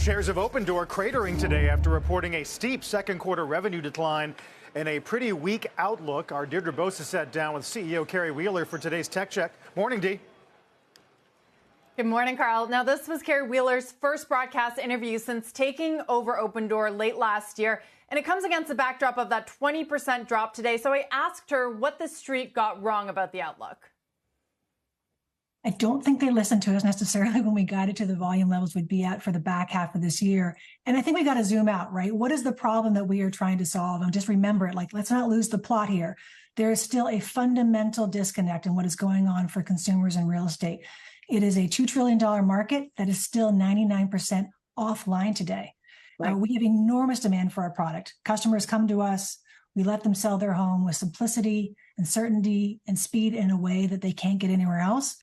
Shares of Opendoor cratering today after reporting a steep second quarter revenue decline and a pretty weak outlook. Our Deirdre Bosa sat down with CEO Carrie Wheeler for today's Tech Check. Morning, Dee. Good morning, Carl. Now, this was Carrie Wheeler's first broadcast interview since taking over Opendoor late last year, and it comes against the backdrop of that 20% drop today. So I asked her what the street got wrong about the outlook. I don't think they listened to us necessarily when we guided to the volume levels we'd be at for the back half of this year. And I think we got to zoom out, right? What is the problem that we are trying to solve? And just remember it, like, let's not lose the plot here. There is still a fundamental disconnect in what is going on for consumers in real estate. It is a $2 trillion market that is still 99% offline today. Right. We have enormous demand for our product. Customers come to us. We let them sell their home with simplicity and certainty and speed in a way that they can't get anywhere else.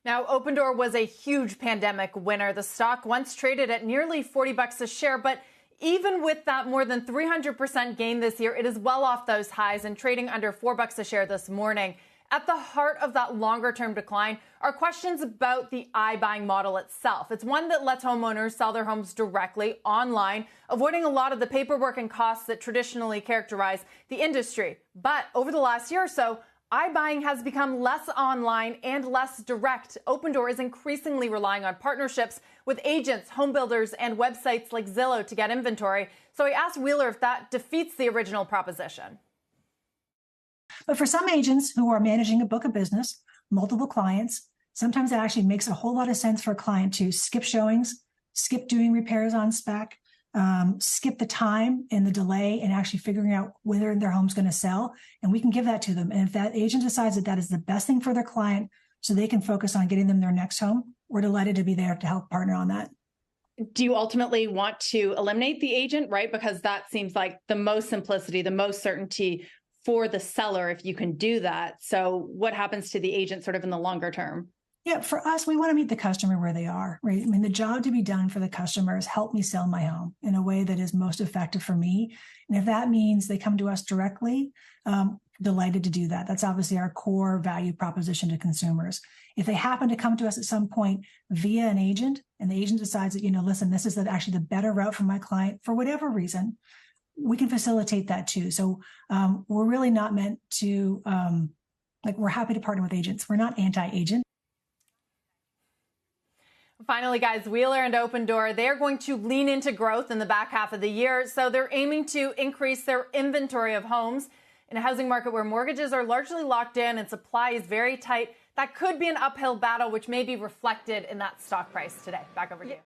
Now, Opendoor was a huge pandemic winner. The stock once traded at nearly $40 a share, but even with that more than 300% gain this year, it is well off those highs and trading under $4 a share this morning. At the heart of that longer-term decline are questions about the iBuying model itself. It's one that lets homeowners sell their homes directly online, avoiding a lot of the paperwork and costs that traditionally characterize the industry. But over the last year or so, iBuying has become less online and less direct. Opendoor is increasingly relying on partnerships with agents, home builders, and websites like Zillow to get inventory. So I asked Wheeler if that defeats the original proposition. But for some agents who are managing a book of business, multiple clients, sometimes it actually makes a whole lot of sense for a client to skip showings, skip doing repairs on spec, skip the time and the delay and actually figuring out whether their home's going to sell. And we can give that to them. And if that agent decides that that is the best thing for their client so they can focus on getting them their next home, we're delighted to be there to help partner on that. Do you ultimately want to eliminate the agent, right? Because that seems like the most simplicity, the most certainty for the seller if you can do that. So what happens to the agent sort of in the longer term? Yeah, for us, we want to meet the customer where they are, right? I mean, the job to be done for the customer is help me sell my home in a way that is most effective for me. And if that means they come to us directly, delighted to do that. That's obviously our core value proposition to consumers. If they happen to come to us at some point via an agent and the agent decides that, listen, this is actually the better route for my client for whatever reason, we can facilitate that too. So we're really not meant to, we're happy to partner with agents. We're not anti-agent. Finally, guys, Wheeler and Opendoor, they're going to lean into growth in the back half of the year. So they're aiming to increase their inventory of homes in a housing market where mortgages are largely locked in and supply is very tight. That could be an uphill battle, which may be reflected in that stock price today. Back over to you.